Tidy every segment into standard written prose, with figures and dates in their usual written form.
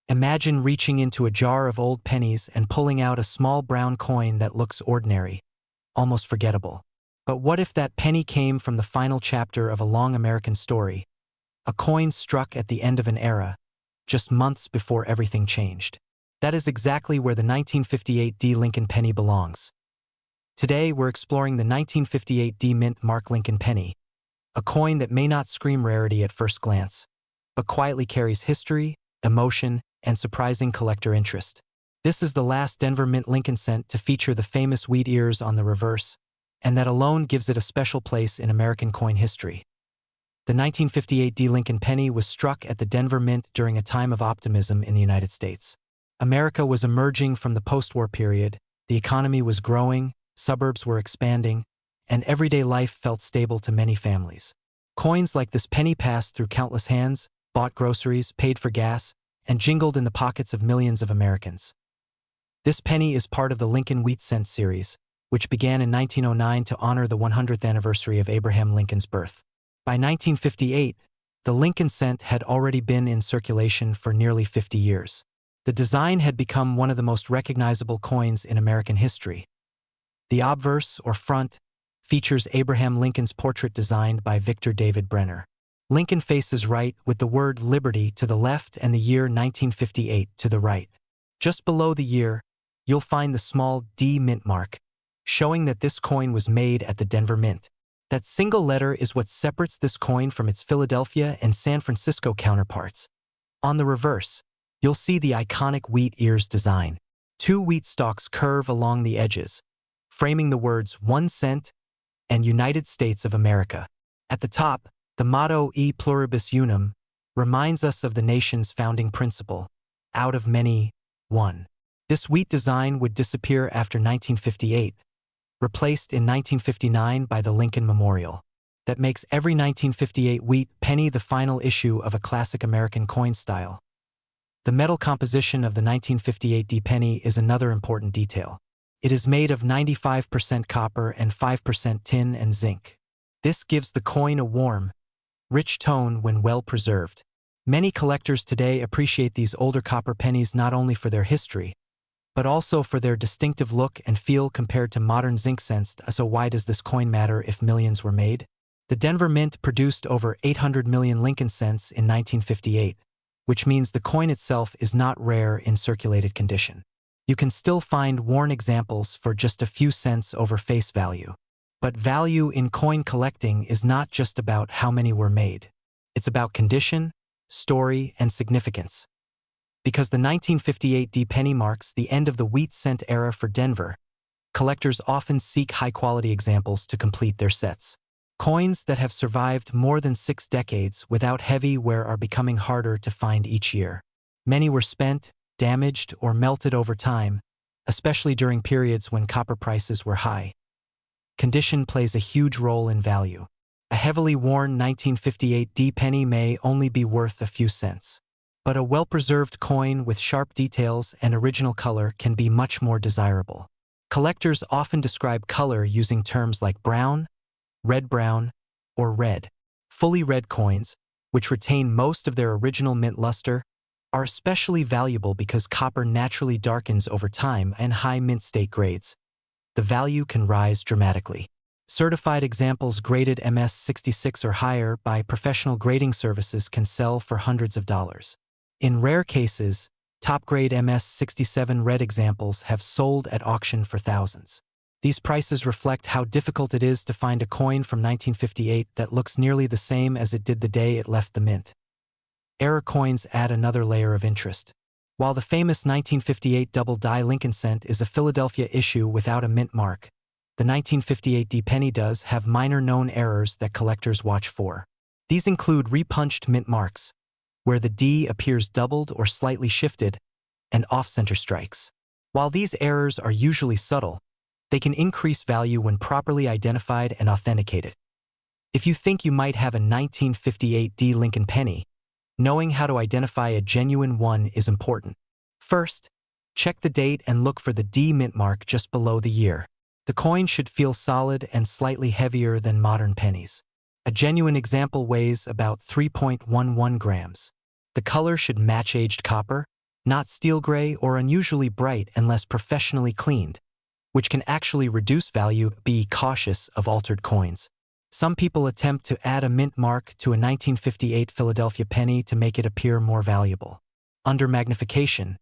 Imagine reaching into a jar of old pennies and pulling out a small brown coin that looks ordinary, almost forgettable. But what if that penny came from the final chapter of a long American story, a coin struck at the end of an era, just months before everything changed? That is exactly where the 1958 D Lincoln penny belongs. Today, we're exploring the 1958 D Mint Mark Lincoln penny, a coin that may not scream rarity at first glance, but quietly carries history, emotion, and surprising collector interest. This is the last Denver Mint Lincoln cent to feature the famous wheat ears on the reverse, and that alone gives it a special place in American coin history. The 1958 D Lincoln penny was struck at the Denver Mint during a time of optimism in the United States. America was emerging from the post-war period, the economy was growing, suburbs were expanding, and everyday life felt stable to many families. Coins like this penny passed through countless hands, bought groceries, paid for gas, and jingled in the pockets of millions of Americans. This penny is part of the Lincoln Wheat Cent series, which began in 1909 to honor the 100th anniversary of Abraham Lincoln's birth. By 1958, the Lincoln cent had already been in circulation for nearly 50 years. The design had become one of the most recognizable coins in American history. The obverse, or front, features Abraham Lincoln's portrait designed by Victor David Brenner. Lincoln faces right with the word Liberty to the left and the year 1958 to the right. Just below the year, you'll find the small D mint mark, showing that this coin was made at the Denver Mint. That single letter is what separates this coin from its Philadelphia and San Francisco counterparts. On the reverse, you'll see the iconic wheat ears design. Two wheat stalks curve along the edges, framing the words 1 cent and United States of America. At the top, the motto E pluribus unum reminds us of the nation's founding principle, out of many, one. This wheat design would disappear after 1958, replaced in 1959 by the Lincoln Memorial. That makes every 1958 wheat penny the final issue of a classic American coin style. The metal composition of the 1958 D penny is another important detail. It is made of 95% copper and 5% tin and zinc. This gives the coin a warm, rich tone when well preserved. Many collectors today appreciate these older copper pennies not only for their history, but also for their distinctive look and feel compared to modern zinc cents. So why does this coin matter if millions were made? The Denver Mint produced over 800 million Lincoln cents in 1958, which means the coin itself is not rare in circulated condition. You can still find worn examples for just a few cents over face value. But value in coin collecting is not just about how many were made. It's about condition, story, and significance. Because the 1958 D penny marks the end of the wheat cent era for Denver, collectors often seek high-quality examples to complete their sets. Coins that have survived more than 6 decades without heavy wear are becoming harder to find each year. Many were spent, damaged, or melted over time, especially during periods when copper prices were high. Condition plays a huge role in value. A heavily worn 1958 D penny may only be worth a few cents. But a well-preserved coin with sharp details and original color can be much more desirable. Collectors often describe color using terms like brown, or red. Fully red coins, which retain most of their original mint luster, are especially valuable because copper naturally darkens over time and high mint state grades. The value can rise dramatically. Certified examples graded MS-66 or higher by professional grading services can sell for hundreds of dollars. In rare cases, top-grade MS-67 red examples have sold at auction for thousands. These prices reflect how difficult it is to find a coin from 1958 that looks nearly the same as it did the day it left the mint. Error coins add another layer of interest. While the famous 1958 double-die Lincoln cent is a Philadelphia issue without a mint mark, the 1958 D penny does have minor known errors that collectors watch for. These include repunched mint marks, where the D appears doubled or slightly shifted, and off-center strikes. While these errors are usually subtle, they can increase value when properly identified and authenticated. If you think you might have a 1958 D Lincoln penny, knowing how to identify a genuine one is important. First, check the date and look for the D mint mark just below the year. The coin should feel solid and slightly heavier than modern pennies. A genuine example weighs about 3.11 grams. The color should match aged copper, not steel gray or unusually bright unless professionally cleaned, which can actually reduce value. Be cautious of altered coins. Some people attempt to add a mint mark to a 1958 Philadelphia penny to make it appear more valuable. Under magnification,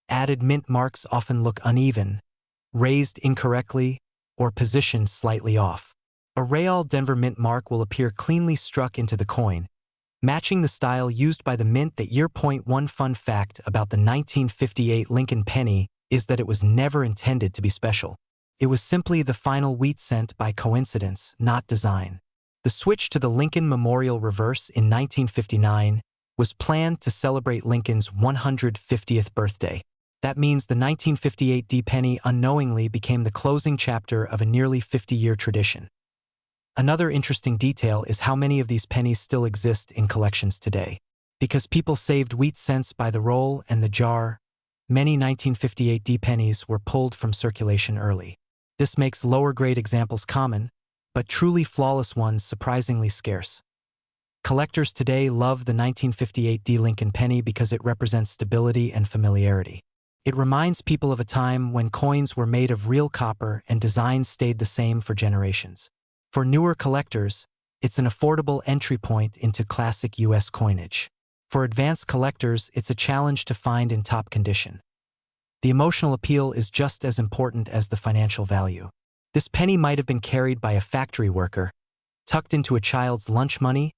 added mint marks often look uneven, raised incorrectly, or positioned slightly off. A real Denver mint mark will appear cleanly struck into the coin, matching the style used by the mint that year. One fun fact about the 1958 Lincoln penny is that it was never intended to be special. It was simply the final wheat cent by coincidence, not design. The switch to the Lincoln Memorial reverse in 1959 was planned to celebrate Lincoln's 150th birthday. That means the 1958 D penny unknowingly became the closing chapter of a nearly 50-year tradition. Another interesting detail is how many of these pennies still exist in collections today. Because people saved wheat cents by the roll and the jar, many 1958 D pennies were pulled from circulation early. This makes lower-grade examples common, but truly flawless ones surprisingly scarce. Collectors today love the 1958 D Lincoln penny because it represents stability and familiarity. It reminds people of a time when coins were made of real copper and designs stayed the same for generations. For newer collectors, it's an affordable entry point into classic U.S. coinage. For advanced collectors, it's a challenge to find in top condition. The emotional appeal is just as important as the financial value. This penny might have been carried by a factory worker, tucked into a child's lunch money,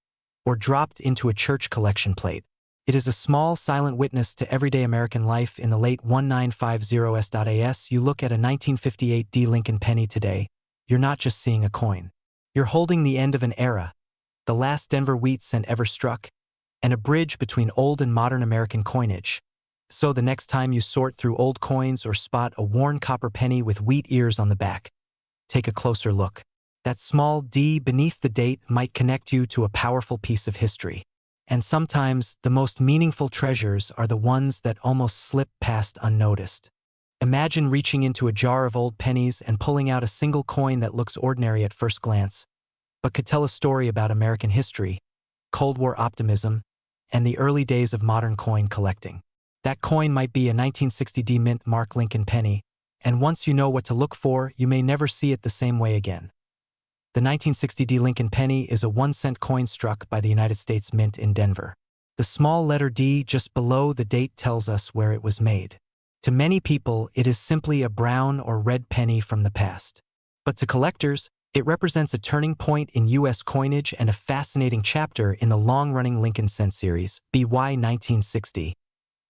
or dropped into a church collection plate. It is a small, silent witness to everyday American life in the late 1950s. You look at a 1958 D Lincoln penny today, you're not just seeing a coin. You're holding the end of an era, the last Denver wheat cent ever struck, and a bridge between old and modern American coinage. So the next time you sort through old coins or spot a worn copper penny with wheat ears on the back, take a closer look. That small D beneath the date might connect you to a powerful piece of history. And sometimes the most meaningful treasures are the ones that almost slip past unnoticed. Imagine reaching into a jar of old pennies and pulling out a single coin that looks ordinary at first glance, but could tell a story about American history, Cold War optimism, and the early days of modern coin collecting. That coin might be a 1960 D mint mark Lincoln penny, and once you know what to look for, you may never see it the same way again. The 1960 D Lincoln penny is a 1-cent coin struck by the United States Mint in Denver. The small letter D just below the date tells us where it was made. To many people, it is simply a brown or red penny from the past. But to collectors, it represents a turning point in U.S. coinage and a fascinating chapter in the long-running Lincoln cent series, BY 1960.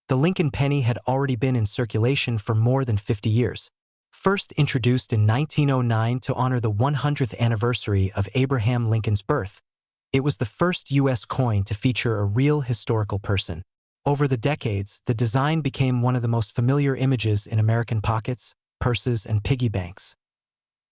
The Lincoln penny had already been in circulation for more than 50 years. First introduced in 1909 to honor the 100th anniversary of Abraham Lincoln's birth, it was the first U.S. coin to feature a real historical person. Over the decades, the design became one of the most familiar images in American pockets, purses, and piggy banks.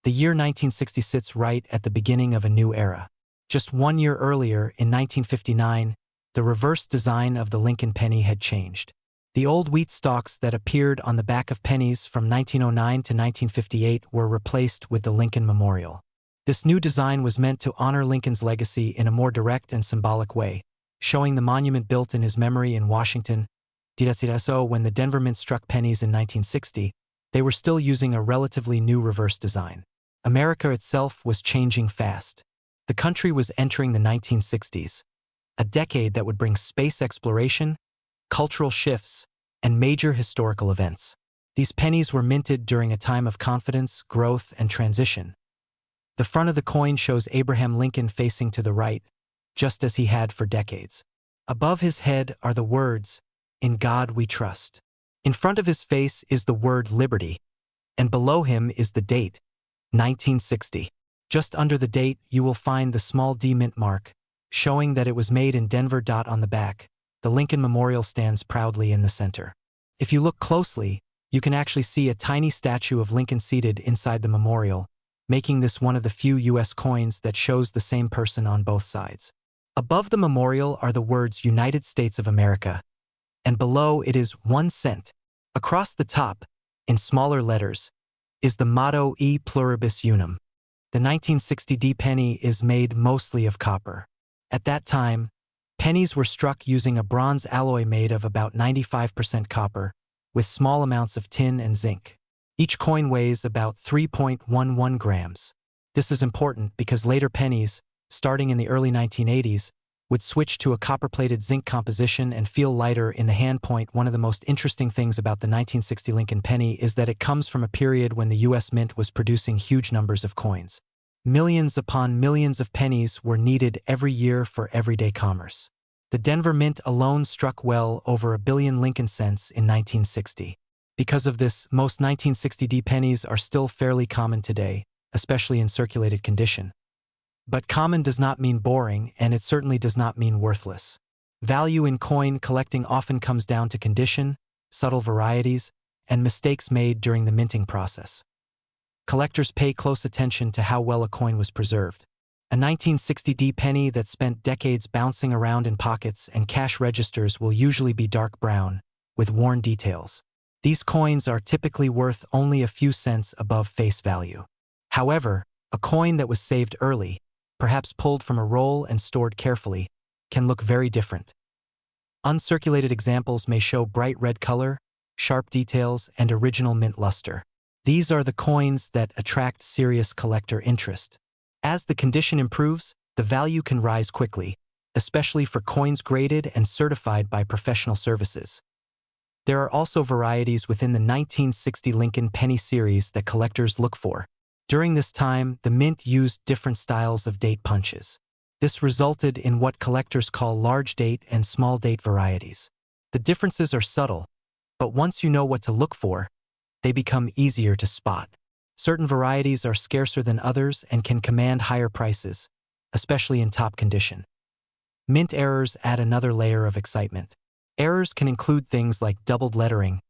The year 1960 sits right at the beginning of a new era. Just 1 year earlier, in 1959, the reverse design of the Lincoln penny had changed. The old wheat stalks that appeared on the back of pennies from 1909 to 1958 were replaced with the Lincoln Memorial. This new design was meant to honor Lincoln's legacy in a more direct and symbolic way, showing the monument built in his memory in Washington. So when the Denver Mint struck pennies in 1960, they were still using a relatively new reverse design. America itself was changing fast. The country was entering the 1960s, a decade that would bring space exploration, cultural shifts, and major historical events. These pennies were minted during a time of confidence, growth, and transition. The front of the coin shows Abraham Lincoln facing to the right, just as he had for decades. Above his head are the words, "In God we trust." In front of his face is the word liberty, and below him is the date, 1960. Just under the date, you will find the small D mint mark, showing that it was made in Denver. On the back, the Lincoln Memorial stands proudly in the center. If you look closely, you can actually see a tiny statue of Lincoln seated inside the memorial, making this one of the few U.S. coins that shows the same person on both sides. Above the memorial are the words United States of America, and below it is 1 cent. Across the top, in smaller letters, is the motto E pluribus unum. The 1960 D penny is made mostly of copper. At that time, Pennies were struck using a bronze alloy made of about 95% copper, with small amounts of tin and zinc. Each coin weighs about 3.11 grams. This is important because later pennies, starting in the early 1980s, would switch to a copper-plated zinc composition and feel lighter in the hand. One of the most interesting things about the 1960 Lincoln penny is that it comes from a period when the U.S. Mint was producing huge numbers of coins. Millions upon millions of pennies were needed every year for everyday commerce. The Denver Mint alone struck well over 1 billion Lincoln cents in 1960. Because of this, most 1960 pennies are still fairly common today, especially in circulated condition. But common does not mean boring, and it certainly does not mean worthless. Value in coin collecting often comes down to condition, subtle varieties, and mistakes made during the minting process. Collectors pay close attention to how well a coin was preserved. A 1960 penny that spent decades bouncing around in pockets and cash registers will usually be dark brown, with worn details. These coins are typically worth only a few cents above face value. However, a coin that was saved early, perhaps pulled from a roll and stored carefully, can look very different. Uncirculated examples may show bright red color, sharp details, and original mint luster. These are the coins that attract serious collector interest. As the condition improves, the value can rise quickly, especially for coins graded and certified by professional services. There are also varieties within the 1960 Lincoln penny series that collectors look for. During this time, the mint used different styles of date punches. This resulted in what collectors call large date and small date varieties. The differences are subtle, but once you know what to look for, they become easier to spot. Certain varieties are scarcer than others and can command higher prices, especially in top condition. Mint errors add another layer of excitement. Errors can include things like doubled lettering,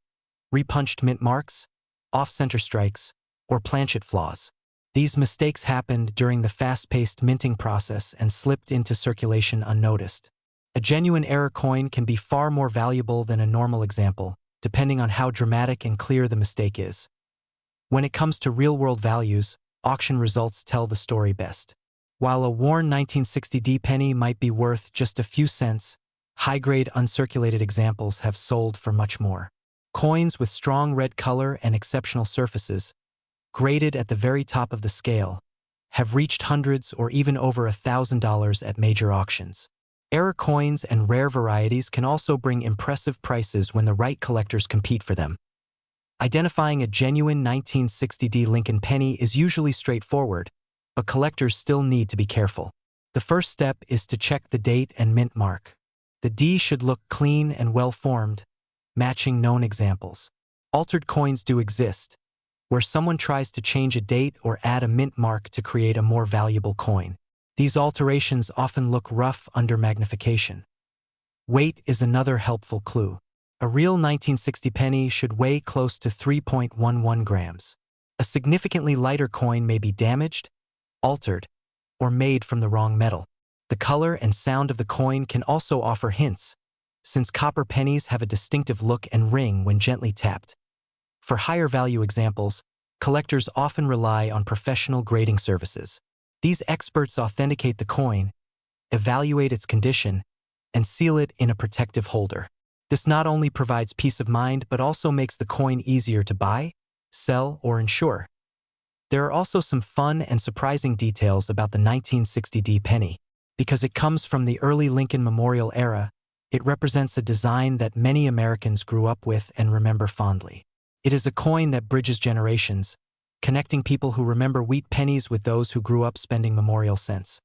repunched mint marks, off-center strikes, or planchet flaws. These mistakes happened during the fast-paced minting process and slipped into circulation unnoticed. A genuine error coin can be far more valuable than a normal example, depending on how dramatic and clear the mistake is. When it comes to real-world values, auction results tell the story best. While a worn 1960 penny might be worth just a few cents, high-grade uncirculated examples have sold for much more. Coins with strong red color and exceptional surfaces, graded at the very top of the scale, have reached hundreds or even over $1,000 at major auctions. Error coins and rare varieties can also bring impressive prices when the right collectors compete for them. Identifying a genuine 1960 Lincoln penny is usually straightforward, but collectors still need to be careful. The first step is to check the date and mint mark. The D should look clean and well-formed, matching known examples. Altered coins do exist, where someone tries to change a date or add a mint mark to create a more valuable coin. These alterations often look rough under magnification. Weight is another helpful clue. A real 1960 penny should weigh close to 3.11 grams. A significantly lighter coin may be damaged, altered, or made from the wrong metal. The color and sound of the coin can also offer hints, since copper pennies have a distinctive look and ring when gently tapped. For higher value examples, collectors often rely on professional grading services. These experts authenticate the coin, evaluate its condition, and seal it in a protective holder. This not only provides peace of mind but also makes the coin easier to buy, sell, or insure. There are also some fun and surprising details about the 1960 penny. Because it comes from the early Lincoln Memorial era, it represents a design that many Americans grew up with and remember fondly. It is a coin that bridges generations, connecting people who remember wheat pennies with those who grew up spending memorial cents.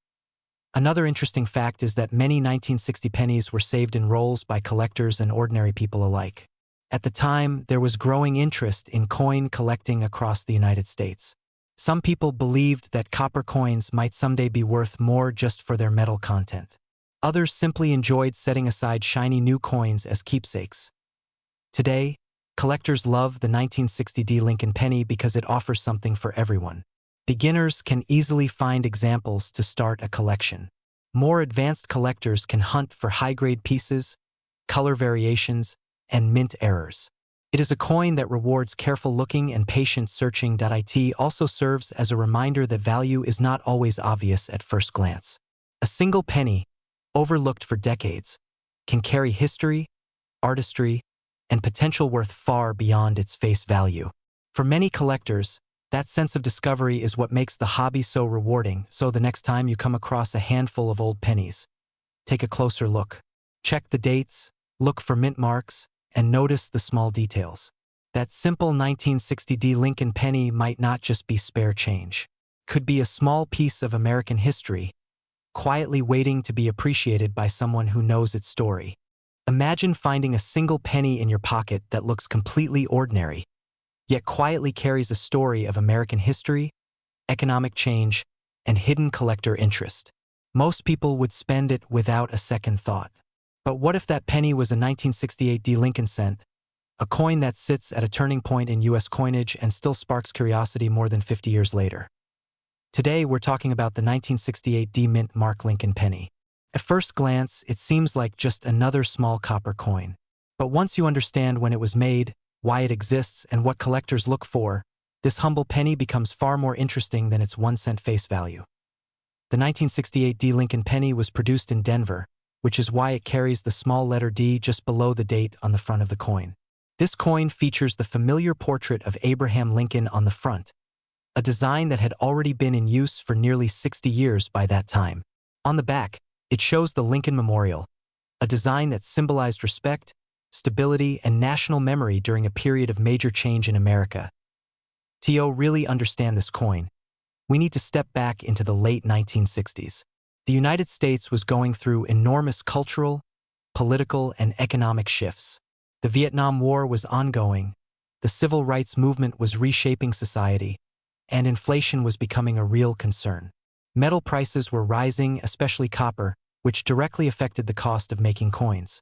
Another interesting fact is that many 1960 pennies were saved in rolls by collectors and ordinary people alike. At the time, there was growing interest in coin collecting across the United States. Some people believed that copper coins might someday be worth more just for their metal content. Others simply enjoyed setting aside shiny new coins as keepsakes. Today, collectors love the 1960 Lincoln penny because it offers something for everyone. Beginners can easily find examples to start a collection. More advanced collectors can hunt for high-grade pieces, color variations, and mint errors. It is a coin that rewards careful looking and patient searching. It also serves as a reminder that value is not always obvious at first glance. A single penny, overlooked for decades, can carry history, artistry, and potential worth far beyond its face value. For many collectors, that sense of discovery is what makes the hobby so rewarding. So the next time you come across a handful of old pennies, take a closer look. Check the dates, look for mint marks, and notice the small details. That simple 1960 Lincoln penny might not just be spare change. Could be a small piece of American history, quietly waiting to be appreciated by someone who knows its story. Imagine finding a single penny in your pocket that looks completely ordinary, yet quietly carries a story of American history, economic change, and hidden collector interest. Most people would spend it without a second thought. But what if that penny was a 1968 Lincoln cent, a coin that sits at a turning point in U.S. coinage and still sparks curiosity more than 50 years later? Today, we're talking about the 1968 mint mark Lincoln penny. At first glance, it seems like just another small copper coin. But once you understand when it was made, why it exists, and what collectors look for, this humble penny becomes far more interesting than its 1-cent face value. The 1968 Lincoln penny was produced in Denver, which is why it carries the small letter D just below the date on the front of the coin. This coin features the familiar portrait of Abraham Lincoln on the front, a design that had already been in use for nearly 60 years by that time. On the back, it shows the Lincoln Memorial, a design that symbolized respect, stability, and national memory during a period of major change in America. To really understand this coin, we need to step back into the late 1960s. The United States was going through enormous cultural, political, and economic shifts. The Vietnam War was ongoing, the civil rights movement was reshaping society, and inflation was becoming a real concern. Metal prices were rising, especially copper, which directly affected the cost of making coins.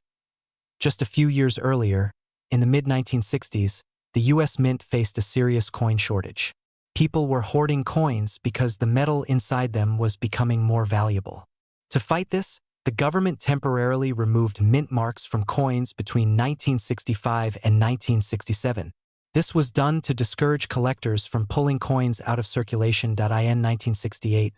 Just a few years earlier, in the mid-1960s, the U.S. Mint faced a serious coin shortage. People were hoarding coins because the metal inside them was becoming more valuable. To fight this, the government temporarily removed mint marks from coins between 1965 and 1967. This was done to discourage collectors from pulling coins out of circulation. In 1968,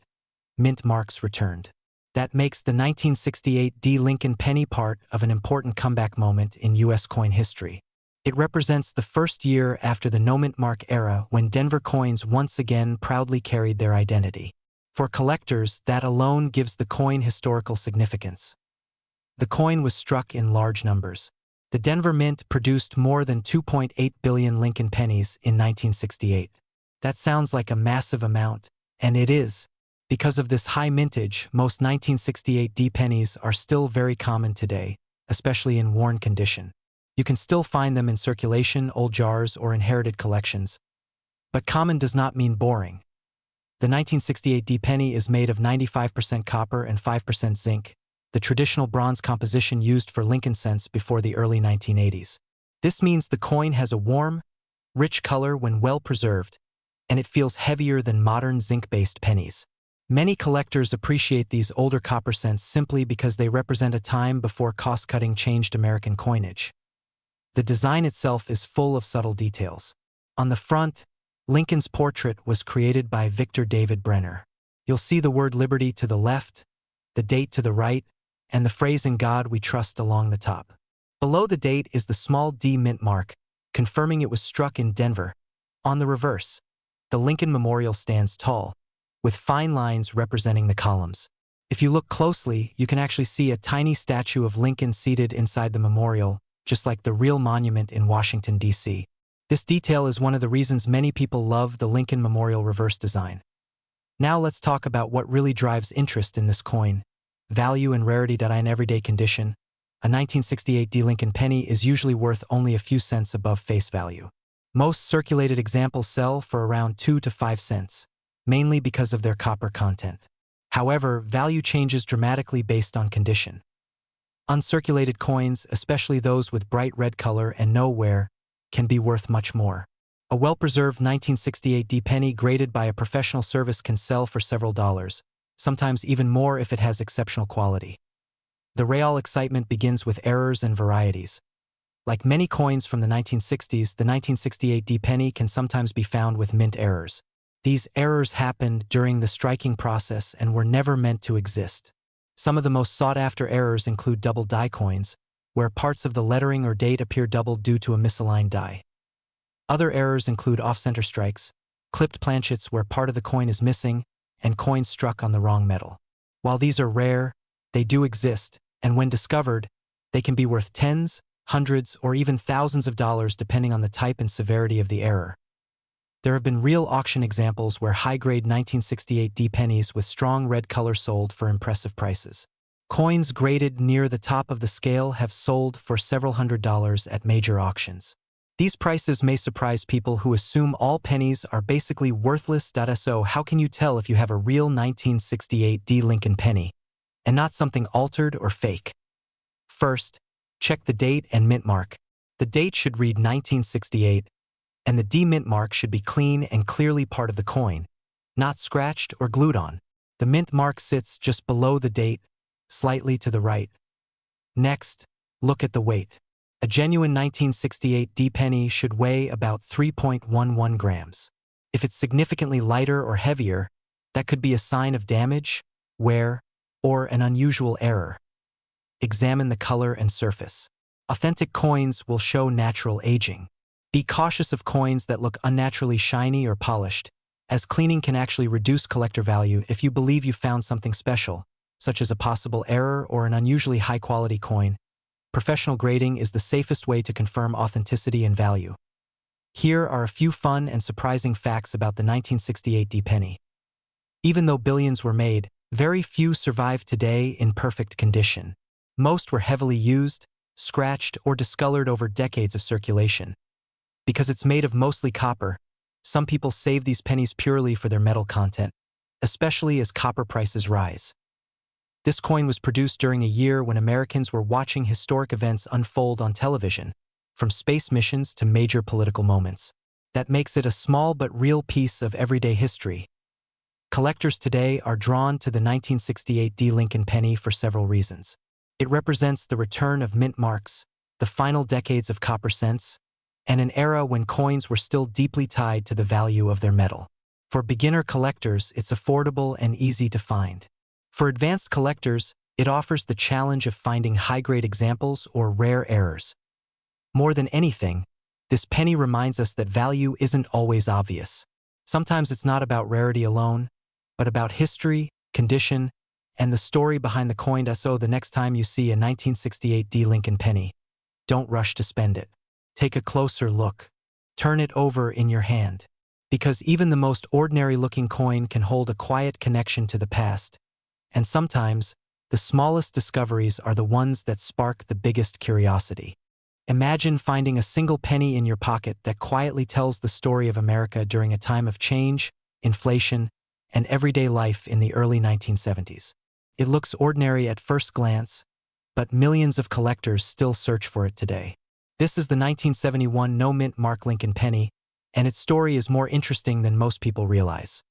mint marks returned. That makes the 1968 Lincoln penny part of an important comeback moment in U.S. coin history. It represents the first year after the no-mint mark era when Denver coins once again proudly carried their identity. For collectors, that alone gives the coin historical significance. The coin was struck in large numbers. The Denver Mint produced more than 2.8 billion Lincoln pennies in 1968. That sounds like a massive amount, and it is. Because of this high mintage, most 1968 pennies are still very common today, especially in worn condition. You can still find them in circulation, old jars, or inherited collections. But common does not mean boring. The 1968 penny is made of 95% copper and 5% zinc, the traditional bronze composition used for Lincoln cents before the early 1980s. This means the coin has a warm, rich color when well preserved, and it feels heavier than modern zinc-based pennies. Many collectors appreciate these older copper cents simply because they represent a time before cost-cutting changed American coinage. The design itself is full of subtle details. On the front, Lincoln's portrait was created by Victor David Brenner. You'll see the word liberty to the left, the date to the right, and the phrase "In God We Trust" along the top. Below the date is the small D mint mark, confirming it was struck in Denver. On the reverse, the Lincoln Memorial stands tall, with fine lines representing the columns. If you look closely, you can actually see a tiny statue of Lincoln seated inside the memorial, just like the real monument in Washington, D.C. This detail is one of the reasons many people love the Lincoln Memorial reverse design. Now let's talk about what really drives interest in this coin: value and rarity. In everyday condition, a 1968 Lincoln penny is usually worth only a few cents above face value. Most circulated examples sell for around 2 to 5 cents, mainly because of their copper content. However, value changes dramatically based on condition. Uncirculated coins, especially those with bright red color and no wear, can be worth much more. A well-preserved 1968 penny graded by a professional service can sell for several dollars, sometimes even more if it has exceptional quality. The real excitement begins with errors and varieties. Like many coins from the 1960s, the 1968 penny can sometimes be found with mint errors. These errors happened during the striking process and were never meant to exist. Some of the most sought-after errors include double die coins, where parts of the lettering or date appear doubled due to a misaligned die. Other errors include off-center strikes, clipped planchets where part of the coin is missing, and coins struck on the wrong metal. While these are rare, they do exist, and when discovered, they can be worth tens, hundreds, or even thousands of dollars depending on the type and severity of the error. There have been real auction examples where high-grade 1968 D pennies with strong red color sold for impressive prices. Coins graded near the top of the scale have sold for several $100s at major auctions. These prices may surprise people who assume all pennies are basically worthless. So how can you tell if you have a real 1968 D Lincoln penny, and not something altered or fake? First, check the date and mint mark. The date should read 1968, and the D mint mark should be clean and clearly part of the coin, not scratched or glued on. The mint mark sits just below the date, slightly to the right. Next, look at the weight. A genuine 1968 D penny should weigh about 3.11 grams. If it's significantly lighter or heavier, that could be a sign of damage, wear, or an unusual error. Examine the color and surface. Authentic coins will show natural aging. Be cautious of coins that look unnaturally shiny or polished, as cleaning can actually reduce collector value if you believe you found something special, such as a possible error or an unusually high-quality coin. Professional grading is the safest way to confirm authenticity and value. Here are a few fun and surprising facts about the 1968 D penny. Even though billions were made, very few survive today in perfect condition. Most were heavily used, scratched, or discolored over decades of circulation. Because it's made of mostly copper, some people save these pennies purely for their metal content, especially as copper prices rise. This coin was produced during a year when Americans were watching historic events unfold on television, from space missions to major political moments. That makes it a small but real piece of everyday history. Collectors today are drawn to the 1968 D Lincoln penny for several reasons. It represents the return of mint marks, the final decades of copper cents, and an era when coins were still deeply tied to the value of their metal. For beginner collectors, it's affordable and easy to find. For advanced collectors, it offers the challenge of finding high-grade examples or rare errors. More than anything, this penny reminds us that value isn't always obvious. Sometimes it's not about rarity alone, but about history, condition, and the story behind the coin. So the next time you see a 1968 D Lincoln penny, don't rush to spend it. Take a closer look. Turn it over in your hand. Because even the most ordinary-looking coin can hold a quiet connection to the past. And sometimes, the smallest discoveries are the ones that spark the biggest curiosity. Imagine finding a single penny in your pocket that quietly tells the story of America during a time of change, inflation, and everyday life in the early 1970s. It looks ordinary at first glance, but millions of collectors still search for it today. This is the 1971 no-mint mark Lincoln penny, and its story is more interesting than most people realize.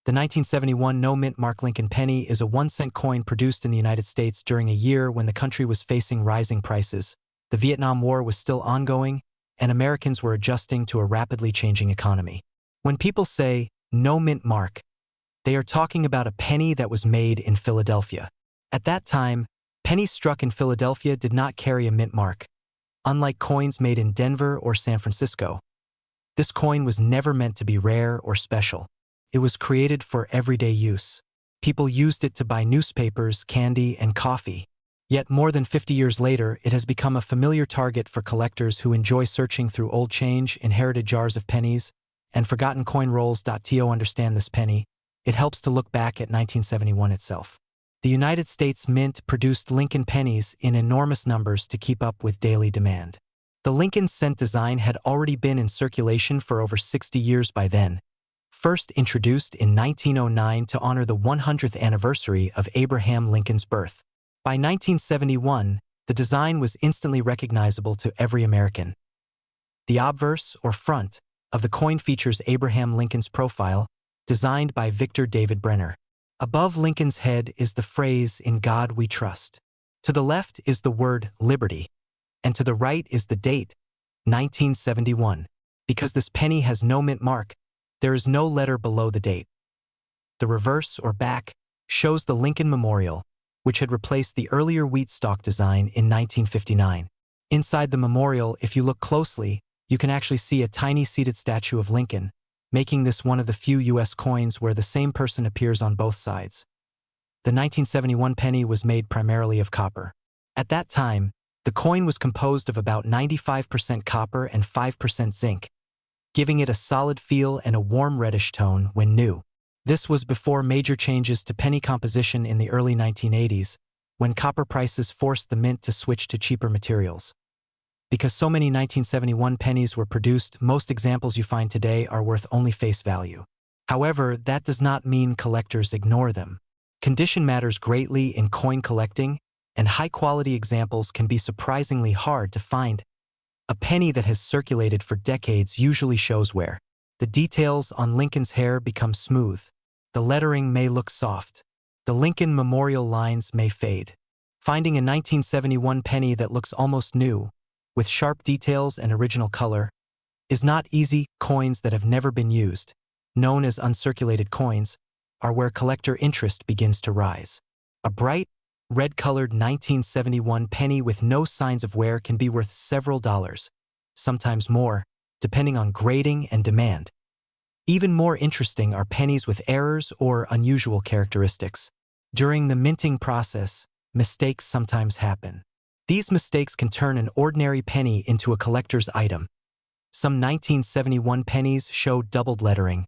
The 1971 no-mint mark Lincoln penny is a 1-cent coin produced in the United States during a year when the country was facing rising prices, the Vietnam War was still ongoing, and Americans were adjusting to a rapidly changing economy. When people say, no mint mark, they are talking about a penny that was made in Philadelphia. At that time, pennies struck in Philadelphia did not carry a mint mark, unlike coins made in Denver or San Francisco. This coin was never meant to be rare or special. It was created for everyday use. People used it to buy newspapers, candy, and coffee. Yet more than 50 years later, it has become a familiar target for collectors who enjoy searching through old change, inherited jars of pennies, and forgotten coin rolls. To understand this penny, it helps to look back at 1971 itself. The United States Mint produced Lincoln pennies in enormous numbers to keep up with daily demand. The Lincoln cent design had already been in circulation for over 60 years by then, first introduced in 1909 to honor the 100th anniversary of Abraham Lincoln's birth. By 1971, the design was instantly recognizable to every American. The obverse, or front, of the coin features Abraham Lincoln's profile, designed by Victor David Brenner. Above Lincoln's head is the phrase, "In God We Trust." To the left is the word liberty, and to the right is the date, 1971. Because this penny has no mint mark, there is no letter below the date. The reverse, or back, shows the Lincoln Memorial, which had replaced the earlier wheat stalk design in 1959. Inside the memorial, if you look closely, you can actually see a tiny seated statue of Lincoln, making this one of the few U.S. coins where the same person appears on both sides. The 1971 penny was made primarily of copper. At that time, the coin was composed of about 95% copper and 5% zinc, giving it a solid feel and a warm reddish tone when new. This was before major changes to penny composition in the early 1980s, when copper prices forced the mint to switch to cheaper materials. Because so many 1971 pennies were produced, most examples you find today are worth only face value. However, that does not mean collectors ignore them. Condition matters greatly in coin collecting, and high-quality examples can be surprisingly hard to find. A penny that has circulated for decades usually shows wear. The details on Lincoln's hair become smooth. The lettering may look soft. The Lincoln memorial lines may fade. Finding a 1971 penny that looks almost new, with sharp details and original color, is not easy. Coins that have never been used, known as uncirculated coins, are where collector interest begins to rise. A bright, red-colored 1971 penny with no signs of wear can be worth several dollars, sometimes more, depending on grading and demand. Even more interesting are pennies with errors or unusual characteristics. During the minting process, mistakes sometimes happen. These mistakes can turn an ordinary penny into a collector's item. Some 1971 pennies show doubled lettering,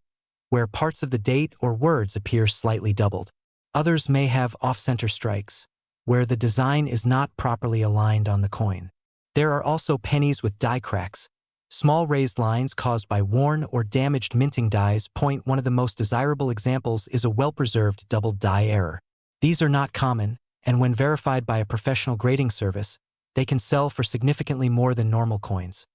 where parts of the date or words appear slightly doubled. Others may have off-center strikes, where the design is not properly aligned on the coin. There are also pennies with die cracks, small raised lines caused by worn or damaged minting dies. One of the most desirable examples is a well-preserved doubled die error. These are not common, and when verified by a professional grading service, they can sell for significantly more than normal coins.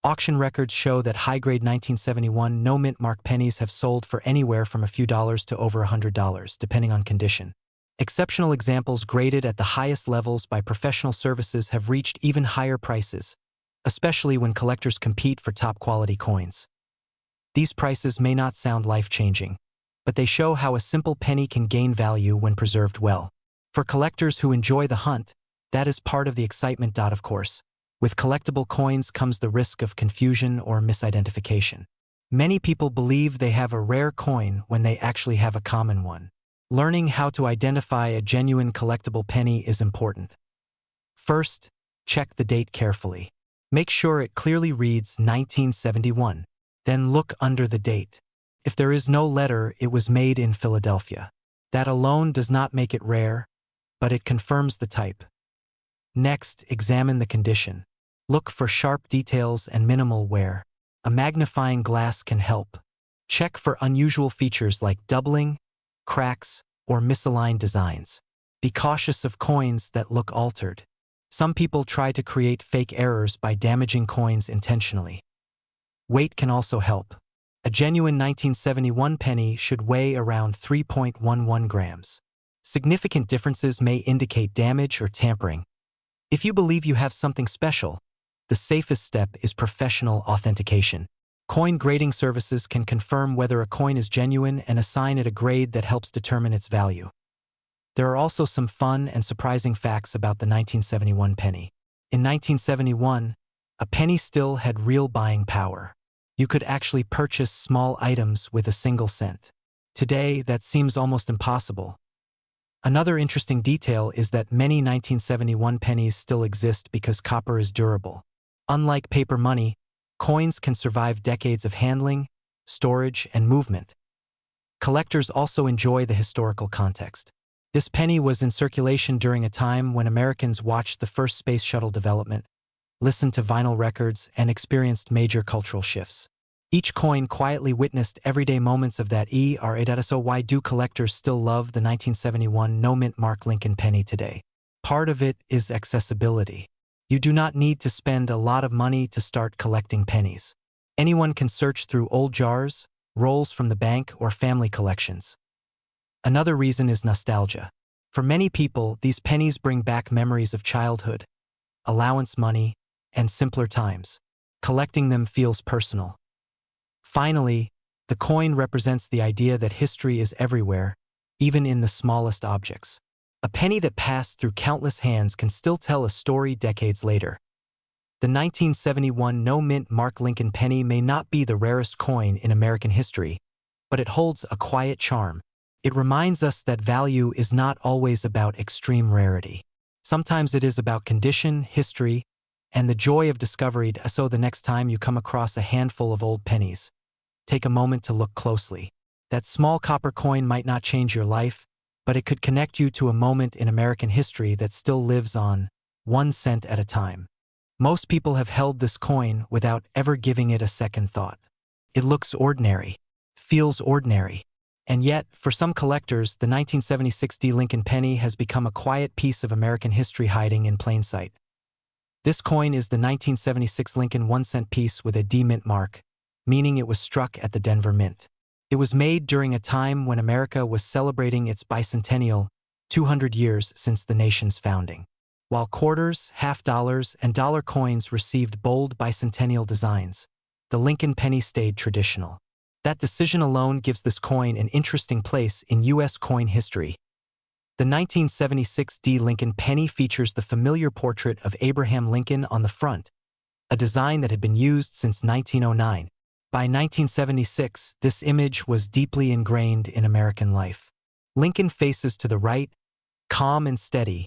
Auction records show that high-grade 1971 no-mint mark pennies have sold for anywhere from a few dollars to over $100, depending on condition. Exceptional examples graded at the highest levels by professional services have reached even higher prices, especially when collectors compete for top-quality coins. These prices may not sound life-changing, but they show how a simple penny can gain value when preserved well. For collectors who enjoy the hunt, that is part of the excitement. Of course, with collectible coins comes the risk of confusion or misidentification. Many people believe they have a rare coin when they actually have a common one. Learning how to identify a genuine collectible penny is important. First, check the date carefully. Make sure it clearly reads 1971. Then look under the date. If there is no letter, it was made in Philadelphia. That alone does not make it rare, but it confirms the type. Next, examine the condition. Look for sharp details and minimal wear. A magnifying glass can help. Check for unusual features like doubling, cracks, or misaligned designs. Be cautious of coins that look altered. Some people try to create fake errors by damaging coins intentionally. Weight can also help. A genuine 1971 penny should weigh around 3.11 grams. Significant differences may indicate damage or tampering. If you believe you have something special, the safest step is professional authentication. Coin grading services can confirm whether a coin is genuine and assign it a grade that helps determine its value. There are also some fun and surprising facts about the 1971 penny. In 1971, a penny still had real buying power. You could actually purchase small items with a single cent. Today, that seems almost impossible. Another interesting detail is that many 1971 pennies still exist because copper is durable. Unlike paper money, coins can survive decades of handling, storage, and movement. Collectors also enjoy the historical context. This penny was in circulation during a time when Americans watched the first space shuttle development, listened to vinyl records, and experienced major cultural shifts. Each coin quietly witnessed everyday moments of that era. So why do collectors still love the 1971 no-mint mark Lincoln penny today? Part of it is accessibility. You do not need to spend a lot of money to start collecting pennies. Anyone can search through old jars, rolls from the bank, or family collections. Another reason is nostalgia. For many people, these pennies bring back memories of childhood, allowance money, and simpler times. Collecting them feels personal. Finally, the coin represents the idea that history is everywhere, even in the smallest objects. A penny that passed through countless hands can still tell a story decades later. The 1971 no-mint Mark Lincoln penny may not be the rarest coin in American history, but it holds a quiet charm. It reminds us that value is not always about extreme rarity. Sometimes it is about condition, history, and the joy of discovery. So the next time you come across a handful of old pennies, take a moment to look closely. That small copper coin might not change your life, but it could connect you to a moment in American history that still lives on, 1 cent at a time. Most people have held this coin without ever giving it a second thought. It looks ordinary, feels ordinary, and yet, for some collectors, the 1976 D. Lincoln penny has become a quiet piece of American history hiding in plain sight. This coin is the 1976 Lincoln 1-cent piece with a D mint mark, meaning it was struck at the Denver Mint. It was made during a time when America was celebrating its bicentennial, 200 years since the nation's founding. While quarters, half dollars, and dollar coins received bold bicentennial designs, the Lincoln penny stayed traditional. That decision alone gives this coin an interesting place in U.S. coin history. The 1976 D. Lincoln penny features the familiar portrait of Abraham Lincoln on the front, a design that had been used since 1909. By 1976, this image was deeply ingrained in American life. Lincoln faces to the right, calm and steady,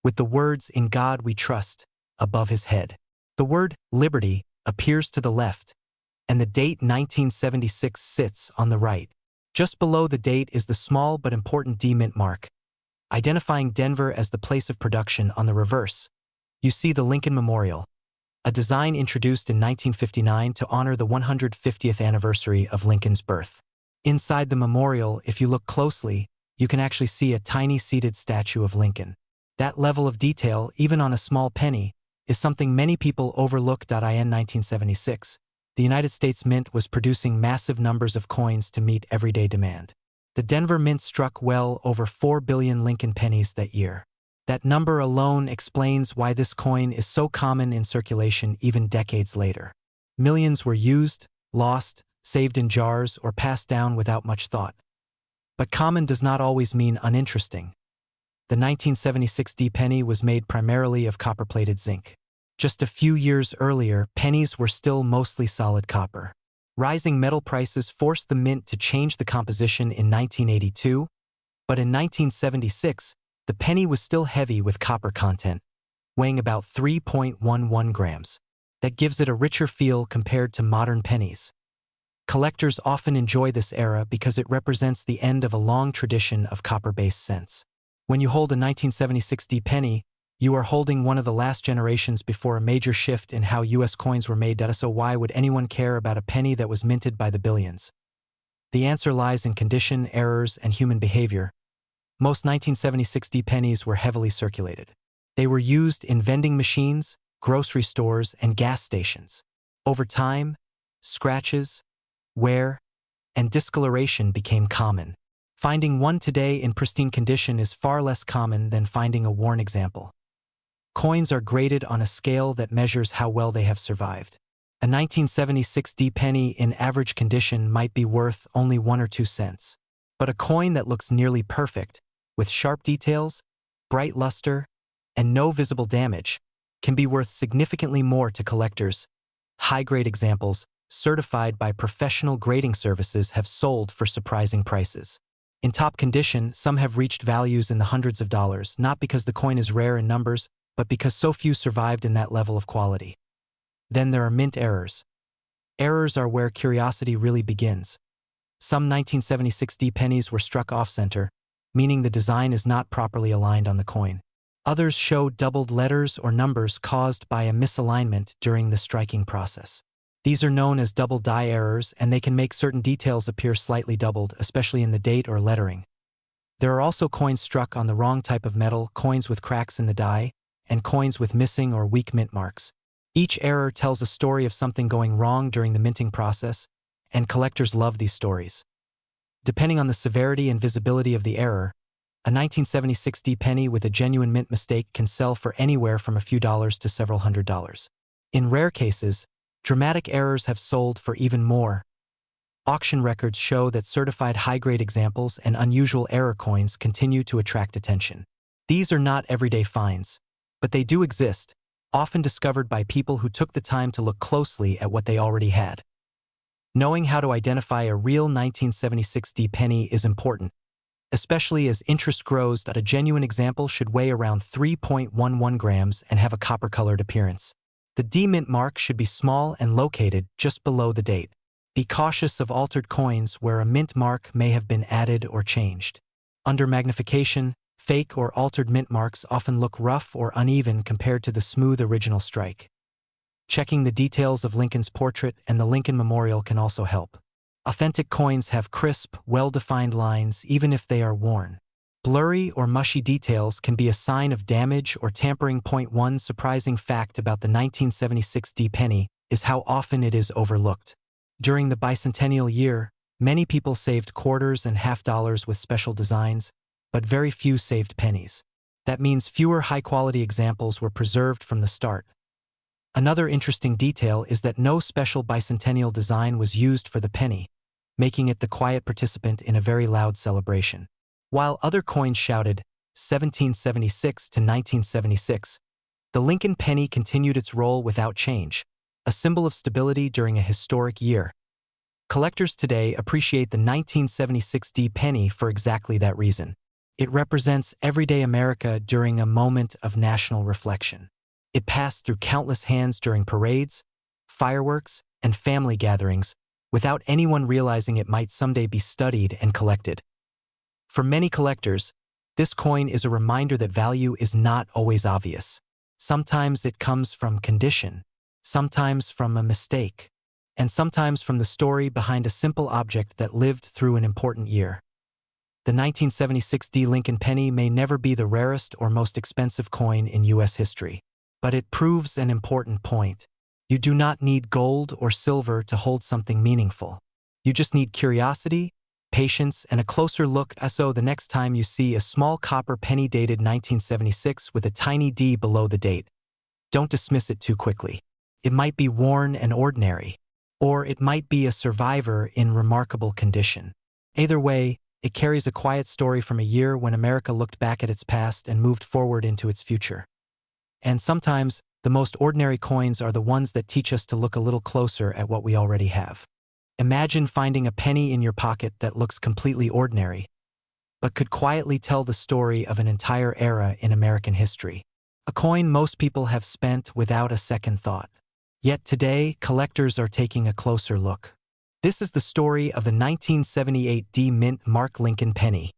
with the words "In God We Trust" above his head. The word "Liberty" appears to the left, and the date 1976 sits on the right. Just below the date is the small but important D mint mark, identifying Denver as the place of production. On the reverse, you see the Lincoln Memorial, a design introduced in 1959 to honor the 150th anniversary of Lincoln's birth. Inside the memorial, if you look closely, you can actually see a tiny seated statue of Lincoln. That level of detail, even on a small penny, is something many people overlook. In 1976, the United States Mint was producing massive numbers of coins to meet everyday demand. The Denver Mint struck well over 4 billion Lincoln pennies that year. That number alone explains why this coin is so common in circulation even decades later. Millions were used, lost, saved in jars, or passed down without much thought. But common does not always mean uninteresting. The 1976 D penny was made primarily of copper-plated zinc. Just a few years earlier, pennies were still mostly solid copper. Rising metal prices forced the mint to change the composition in 1982, but in 1976, the penny was still heavy with copper content, weighing about 3.11 grams. That gives it a richer feel compared to modern pennies. Collectors often enjoy this era because it represents the end of a long tradition of copper-based cents. When you hold a 1976 D penny, you are holding one of the last generations before a major shift in how U.S. coins were made. So why would anyone care about a penny that was minted by the billions? The answer lies in condition, errors, and human behavior. Most 1976 D pennies were heavily circulated. They were used in vending machines, grocery stores, and gas stations. Over time, scratches, wear, and discoloration became common. Finding one today in pristine condition is far less common than finding a worn example. Coins are graded on a scale that measures how well they have survived. A 1976 D penny in average condition might be worth only 1 or 2 cents. But a coin that looks nearly perfect, with sharp details, bright luster, and no visible damage, can be worth significantly more to collectors. High-grade examples, certified by professional grading services, have sold for surprising prices. In top condition, some have reached values in the hundreds of dollars, not because the coin is rare in numbers, but because so few survived in that level of quality. Then there are mint errors. Errors are where curiosity really begins. Some 1976 D pennies were struck off-center, meaning the design is not properly aligned on the coin. Others show doubled letters or numbers caused by a misalignment during the striking process. These are known as double die errors, and they can make certain details appear slightly doubled, especially in the date or lettering. There are also coins struck on the wrong type of metal, coins with cracks in the die, and coins with missing or weak mint marks. Each error tells a story of something going wrong during the minting process, and collectors love these stories. Depending on the severity and visibility of the error, a 1976 D penny with a genuine mint mistake can sell for anywhere from a few dollars to several $100s. In rare cases, dramatic errors have sold for even more. Auction records show that certified high-grade examples and unusual error coins continue to attract attention. These are not everyday finds, but they do exist, often discovered by people who took the time to look closely at what they already had. Knowing how to identify a real 1976 D penny is important, especially as interest grows that a genuine example should weigh around 3.11 grams and have a copper-colored appearance. The D mint mark should be small and located just below the date. Be cautious of altered coins where a mint mark may have been added or changed. Under magnification, fake or altered mint marks often look rough or uneven compared to the smooth original strike. Checking the details of Lincoln's portrait and the Lincoln Memorial can also help. Authentic coins have crisp, well-defined lines even if they are worn. Blurry or mushy details can be a sign of damage or tampering. One surprising fact about the 1976 D penny is how often it is overlooked. During the bicentennial year, many people saved quarters and half dollars with special designs, but very few saved pennies. That means fewer high-quality examples were preserved from the start. Another interesting detail is that no special bicentennial design was used for the penny, making it the quiet participant in a very loud celebration. While other coins shouted 1776 to 1976, the Lincoln penny continued its role without change, a symbol of stability during a historic year. Collectors today appreciate the 1976 D penny for exactly that reason. It represents everyday America during a moment of national reflection. It passed through countless hands during parades, fireworks, and family gatherings, without anyone realizing it might someday be studied and collected. For many collectors, this coin is a reminder that value is not always obvious. Sometimes it comes from condition, sometimes from a mistake, and sometimes from the story behind a simple object that lived through an important year. The 1976 D Lincoln penny may never be the rarest or most expensive coin in U.S. history, but it proves an important point. You do not need gold or silver to hold something meaningful. You just need curiosity, patience, and a closer look. So the next time you see a small copper penny dated 1976 with a tiny D below the date, don't dismiss it too quickly. It might be worn and ordinary, or it might be a survivor in remarkable condition. Either way, it carries a quiet story from a year when America looked back at its past and moved forward into its future. And sometimes, the most ordinary coins are the ones that teach us to look a little closer at what we already have. Imagine finding a penny in your pocket that looks completely ordinary, but could quietly tell the story of an entire era in American history. A coin most people have spent without a second thought. Yet today, collectors are taking a closer look. This is the story of the 1978 D Mint Mark Lincoln penny.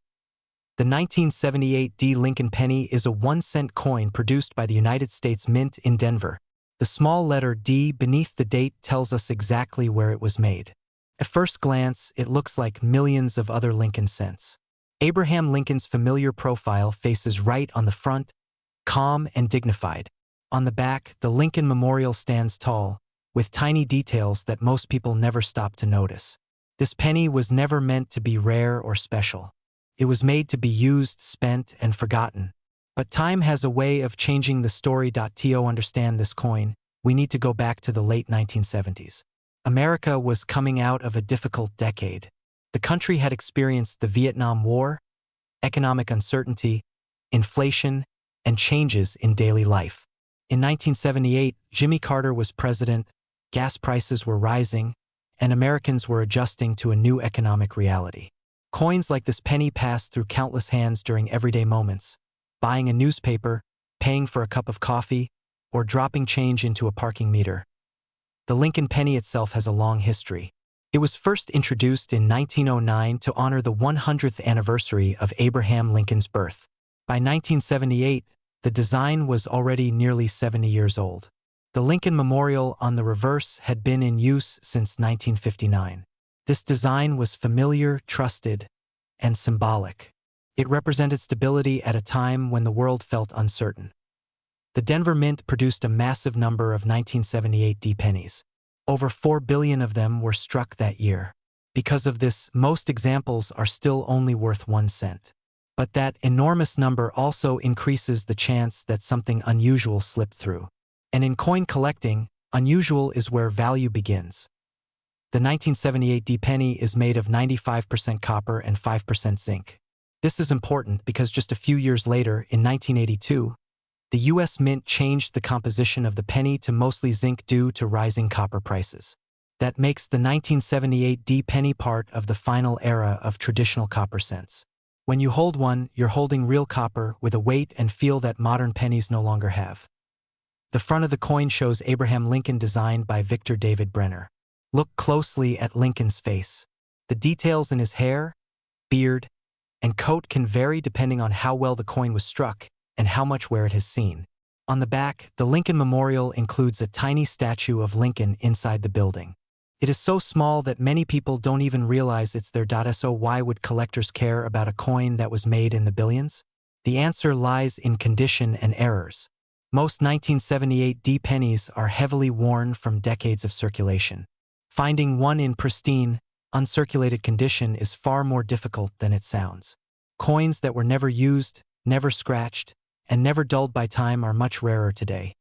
The 1978 D Lincoln penny is a 1-cent coin produced by the United States Mint in Denver. The small letter D beneath the date tells us exactly where it was made. At first glance, it looks like millions of other Lincoln cents. Abraham Lincoln's familiar profile faces right on the front, calm and dignified. On the back, the Lincoln Memorial stands tall, with tiny details that most people never stop to notice. This penny was never meant to be rare or special. It was made to be used, spent, and forgotten. But time has a way of changing the story. To understand this coin, we need to go back to the late 1970s. America was coming out of a difficult decade. The country had experienced the Vietnam War, economic uncertainty, inflation, and changes in daily life. In 1978, Jimmy Carter was president, gas prices were rising, and Americans were adjusting to a new economic reality. Coins like this penny passed through countless hands during everyday moments, buying a newspaper, paying for a cup of coffee, or dropping change into a parking meter. The Lincoln penny itself has a long history. It was first introduced in 1909 to honor the 100th anniversary of Abraham Lincoln's birth. By 1978, the design was already nearly 70 years old. The Lincoln Memorial on the reverse had been in use since 1959. This design was familiar, trusted, and symbolic. It represented stability at a time when the world felt uncertain. The Denver Mint produced a massive number of 1978 D pennies. Over 4 billion of them were struck that year. Because of this, most examples are still only worth 1 cent. But that enormous number also increases the chance that something unusual slipped through. And in coin collecting, unusual is where value begins. The 1978 D penny is made of 95% copper and 5% zinc. This is important because just a few years later, in 1982, the U.S. Mint changed the composition of the penny to mostly zinc due to rising copper prices. That makes the 1978 D penny part of the final era of traditional copper cents. When you hold one, you're holding real copper with a weight and feel that modern pennies no longer have. The front of the coin shows Abraham Lincoln, designed by Victor David Brenner. Look closely at Lincoln's face. The details in his hair, beard, and coat can vary depending on how well the coin was struck and how much wear it has seen. On the back, the Lincoln Memorial includes a tiny statue of Lincoln inside the building. It is so small that many people don't even realize it's there. So why would collectors care about a coin that was made in the billions? The answer lies in condition and errors. Most 1978 D pennies are heavily worn from decades of circulation. Finding one in pristine, uncirculated condition is far more difficult than it sounds. Coins that were never used, never scratched, and never dulled by time are much rarer today.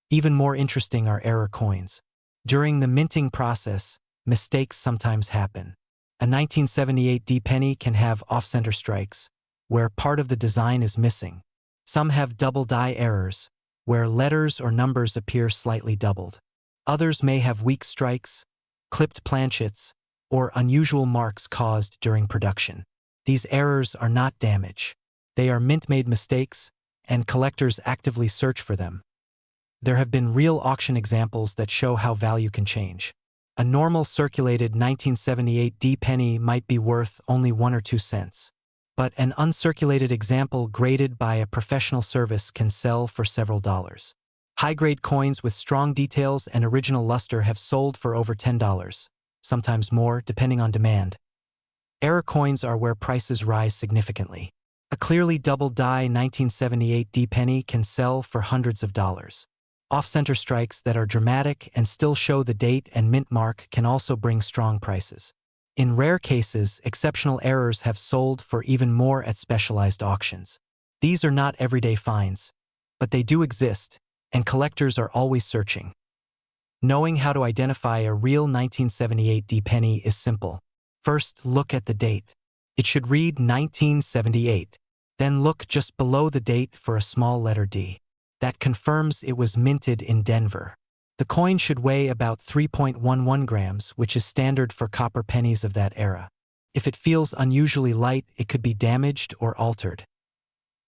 Even more interesting are error coins. During the minting process, mistakes sometimes happen. A 1978 D penny can have off-center strikes, where part of the design is missing. Some have double die errors, where letters or numbers appear slightly doubled. Others may have weak strikes, clipped planchets, or unusual marks caused during production. These errors are not damage. They are mint-made mistakes, and collectors actively search for them. There have been real auction examples that show how value can change. A normal circulated 1978 D penny might be worth only 1 or 2 cents. But an uncirculated example graded by a professional service can sell for several dollars. High-grade coins with strong details and original luster have sold for over $10, sometimes more, depending on demand. Error coins are where prices rise significantly. A clearly double-die 1978 D penny can sell for hundreds of dollars. Off-center strikes that are dramatic and still show the date and mint mark can also bring strong prices. In rare cases, exceptional errors have sold for even more at specialized auctions. These are not everyday finds, but they do exist, and collectors are always searching. Knowing how to identify a real 1978 D penny is simple. First, look at the date. It should read 1978. Then look just below the date for a small letter D. That confirms it was minted in Denver. The coin should weigh about 3.11 grams, which is standard for copper pennies of that era. If it feels unusually light, it could be damaged or altered.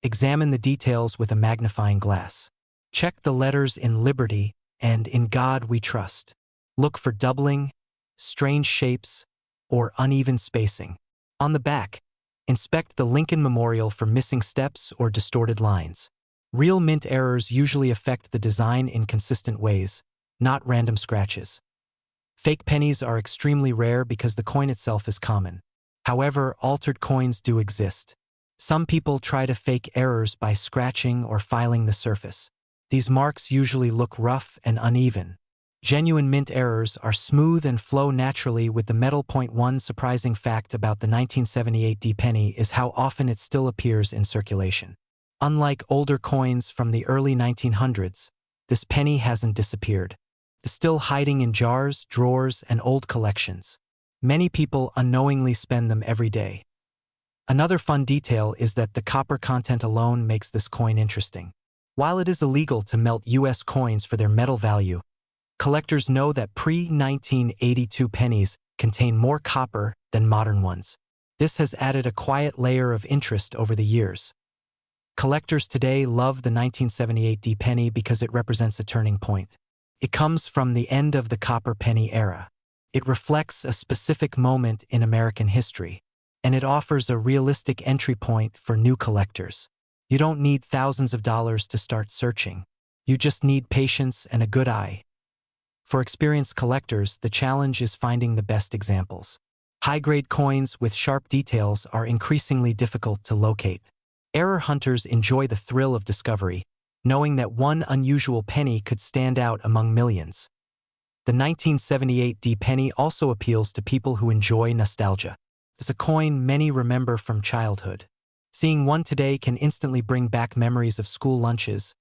Examine the details with a magnifying glass. Check the letters in Liberty and In God We Trust. Look for doubling, strange shapes, or uneven spacing. On the back, inspect the Lincoln Memorial for missing steps or distorted lines. Real mint errors usually affect the design in consistent ways, not random scratches. Fake pennies are extremely rare because the coin itself is common. However, altered coins do exist. Some people try to fake errors by scratching or filing the surface. These marks usually look rough and uneven. Genuine mint errors are smooth and flow naturally with the metal. One surprising fact about the 1978 D penny is how often it still appears in circulation. Unlike older coins from the early 1900s, this penny hasn't disappeared. It's still hiding in jars, drawers, and old collections. Many people unknowingly spend them every day. Another fun detail is that the copper content alone makes this coin interesting. While it is illegal to melt U.S. coins for their metal value, collectors know that pre-1982 pennies contain more copper than modern ones. This has added a quiet layer of interest over the years. Collectors today love the 1978 D penny because it represents a turning point. It comes from the end of the copper penny era. It reflects a specific moment in American history, and it offers a realistic entry point for new collectors. You don't need thousands of dollars to start searching. You just need patience and a good eye. For experienced collectors, the challenge is finding the best examples. High-grade coins with sharp details are increasingly difficult to locate. Error hunters enjoy the thrill of discovery, knowing that one unusual penny could stand out among millions. The 1978 D penny also appeals to people who enjoy nostalgia. It's a coin many remember from childhood. Seeing one today can instantly bring back memories of school lunches,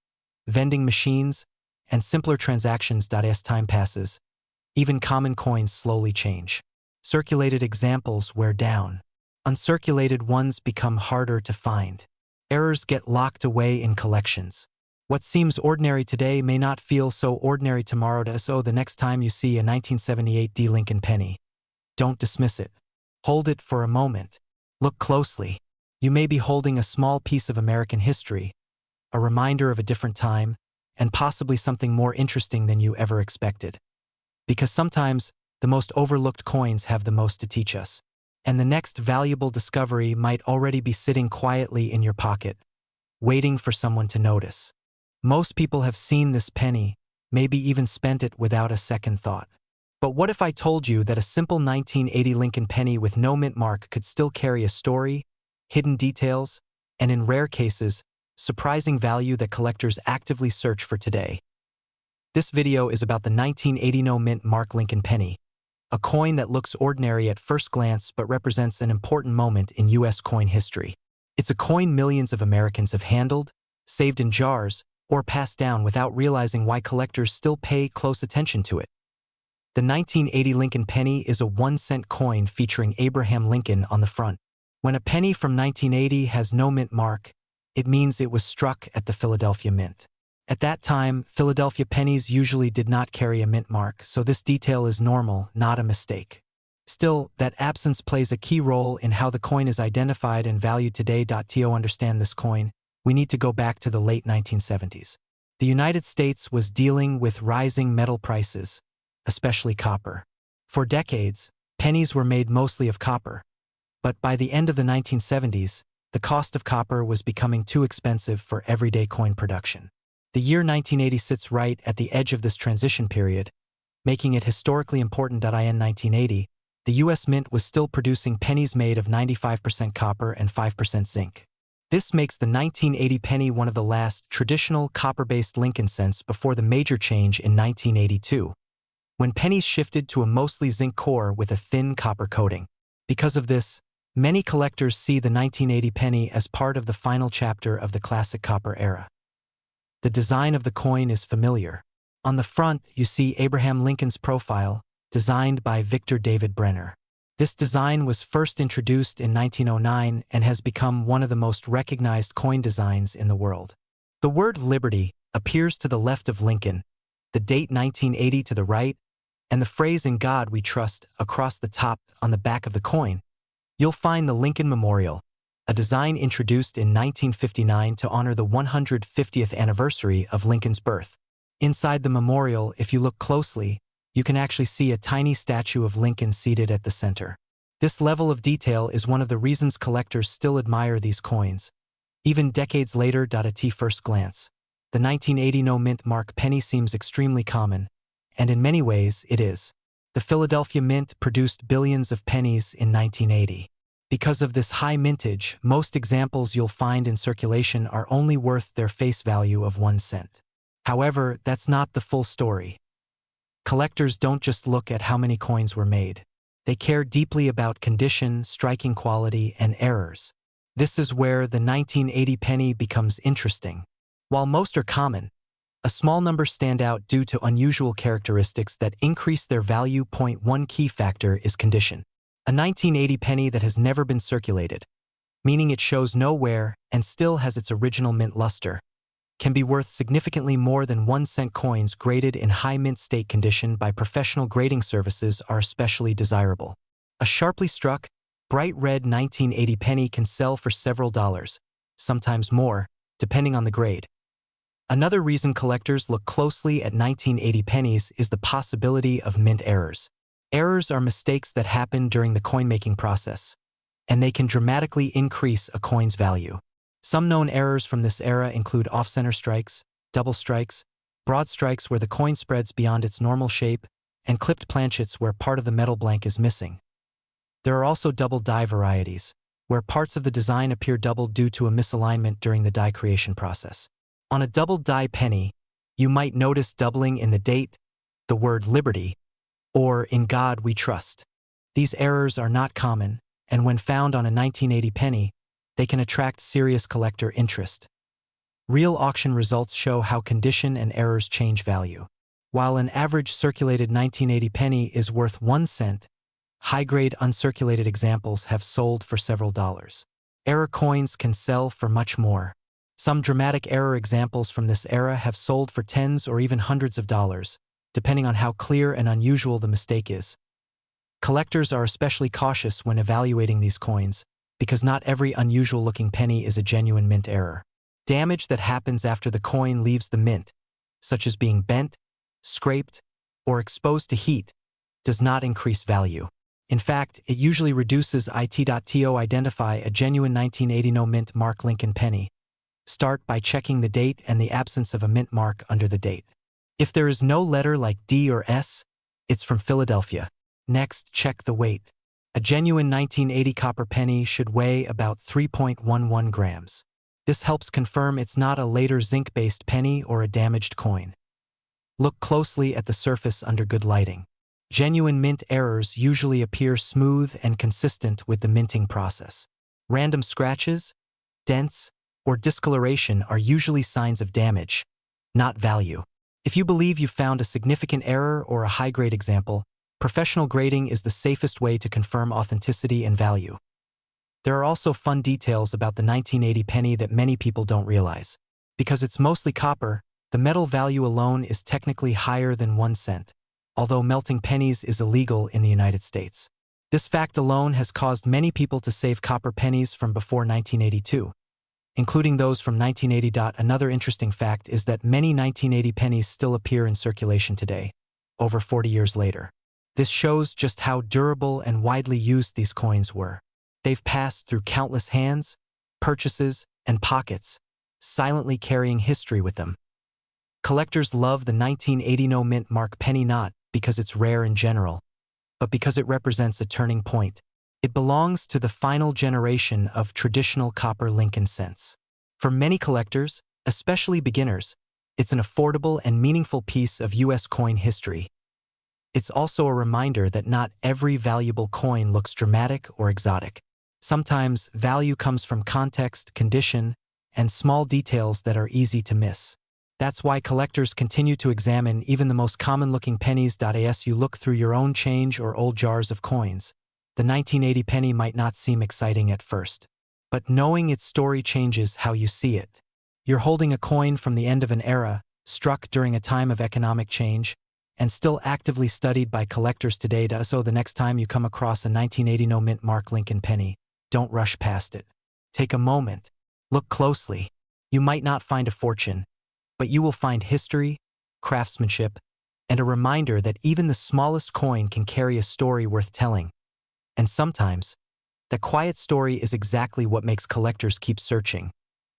vending machines, and simpler transactions. As time passes, even common coins slowly change. Circulated examples wear down. Uncirculated ones become harder to find. Errors get locked away in collections. What seems ordinary today may not feel so ordinary tomorrow. So the next time you see a 1978 D. Lincoln penny, don't dismiss it. Hold it for a moment. Look closely. You may be holding a small piece of American history, a reminder of a different time, and possibly something more interesting than you ever expected. Because sometimes, the most overlooked coins have the most to teach us. And the next valuable discovery might already be sitting quietly in your pocket, waiting for someone to notice. Most people have seen this penny, maybe even spent it without a second thought. But what if I told you that a simple 1980 Lincoln penny with no mint mark could still carry a story, hidden details, and in rare cases, surprising value that collectors actively search for today? This video is about the 1980 no mint mark Lincoln penny, a coin that looks ordinary at first glance but represents an important moment in U.S. coin history. It's a coin millions of Americans have handled, saved in jars, or passed down without realizing why collectors still pay close attention to it. The 1980 Lincoln penny is a 1-cent coin featuring Abraham Lincoln on the front. When a penny from 1980 has no mint mark, it means it was struck at the Philadelphia Mint. At that time, Philadelphia pennies usually did not carry a mint mark, so this detail is normal, not a mistake. Still, that absence plays a key role in how the coin is identified and valued today. To understand this coin, we need to go back to the late 1970s. The United States was dealing with rising metal prices, especially copper. For decades, pennies were made mostly of copper. But by the end of the 1970s, the cost of copper was becoming too expensive for everyday coin production. The year 1980 sits right at the edge of this transition period, making it historically important. In 1980, the U.S. Mint was still producing pennies made of 95% copper and 5% zinc. This makes the 1980 penny one of the last traditional copper-based Lincoln cents before the major change in 1982, when pennies shifted to a mostly zinc core with a thin copper coating. Because of this, many collectors see the 1980 penny as part of the final chapter of the classic copper era. The design of the coin is familiar. On the front, you see Abraham Lincoln's profile, designed by Victor David Brenner. This design was first introduced in 1909 and has become one of the most recognized coin designs in the world. The word Liberty appears to the left of Lincoln, the date 1980 to the right, and the phrase "In God We Trust" across the top. On the back of the coin, you'll find the Lincoln Memorial, a design introduced in 1959 to honor the 150th anniversary of Lincoln's birth. Inside the memorial, if you look closely, you can actually see a tiny statue of Lincoln seated at the center. This level of detail is one of the reasons collectors still admire these coins, even decades later. At first glance, the 1980 no mint mark penny seems extremely common, and in many ways it is. The Philadelphia Mint produced billions of pennies in 1980. Because of this high mintage, most examples you'll find in circulation are only worth their face value of 1 cent. However, that's not the full story. Collectors don't just look at how many coins were made. They care deeply about condition, striking quality, and errors. This is where the 1980 penny becomes interesting. While most are common, a small number stand out due to unusual characteristics that increase their value. One key factor is condition. A 1980 penny that has never been circulated, meaning it shows no wear and still has its original mint luster, can be worth significantly more than 1 cent. Coins graded in high mint state condition by professional grading services are especially desirable. A sharply struck, bright red 1980 penny can sell for several dollars, sometimes more, depending on the grade. Another reason collectors look closely at 1980 pennies is the possibility of mint errors. Errors are mistakes that happen during the coin-making process, and they can dramatically increase a coin's value. Some known errors from this era include off-center strikes, double strikes, broad strikes where the coin spreads beyond its normal shape, and clipped planchets where part of the metal blank is missing. There are also double die varieties, where parts of the design appear doubled due to a misalignment during the die creation process. On a double die penny, you might notice doubling in the date, the word Liberty, or "In God We Trust." These errors are not common, and when found on a 1980 penny, they can attract serious collector interest. Real auction results show how condition and errors change value. While an average circulated 1980 penny is worth 1 cent, high-grade uncirculated examples have sold for several dollars. Error coins can sell for much more. Some dramatic error examples from this era have sold for tens or even hundreds of dollars, depending on how clear and unusual the mistake is. Collectors are especially cautious when evaluating these coins, because not every unusual-looking penny is a genuine mint error. Damage that happens after the coin leaves the mint, such as being bent, scraped, or exposed to heat, does not increase value. In fact, it usually reduces it. Identify a genuine 1980 no mint mark Lincoln penny. Start by checking the date and the absence of a mint mark under the date. If there is no letter like D or S, it's from Philadelphia. Next, check the weight. A genuine 1980 copper penny should weigh about 3.11 grams. This helps confirm it's not a later zinc-based penny or a damaged coin. Look closely at the surface under good lighting. Genuine mint errors usually appear smooth and consistent with the minting process. Random scratches, dents, or discoloration are usually signs of damage, not value. If you believe you've found a significant error or a high-grade example, professional grading is the safest way to confirm authenticity and value. There are also fun details about the 1980 penny that many people don't realize. Because it's mostly copper, the metal value alone is technically higher than 1 cent, although melting pennies is illegal in the United States. This fact alone has caused many people to save copper pennies from before 1982, including those from 1980. Another interesting fact is that many 1980 pennies still appear in circulation today, over 40 years later. This shows just how durable and widely used these coins were. They've passed through countless hands, purchases, and pockets, silently carrying history with them. Collectors love the 1980 no mint mark penny not because it's rare in general, but because it represents a turning point. It belongs to the final generation of traditional copper Lincoln cents. For many collectors, especially beginners, it's an affordable and meaningful piece of U.S. coin history. It's also a reminder that not every valuable coin looks dramatic or exotic. Sometimes value comes from context, condition, and small details that are easy to miss. That's why collectors continue to examine even the most common-looking pennies. As you look through your own change or old jars of coins, the 1980 penny might not seem exciting at first, but knowing its story changes how you see it. You're holding a coin from the end of an era, struck during a time of economic change, and still actively studied by collectors today. So the next time you come across a 1980 no mint mark Lincoln penny, don't rush past it. Take a moment. Look closely. You might not find a fortune, but you will find history, craftsmanship, and a reminder that even the smallest coin can carry a story worth telling. And sometimes, the quiet story is exactly what makes collectors keep searching.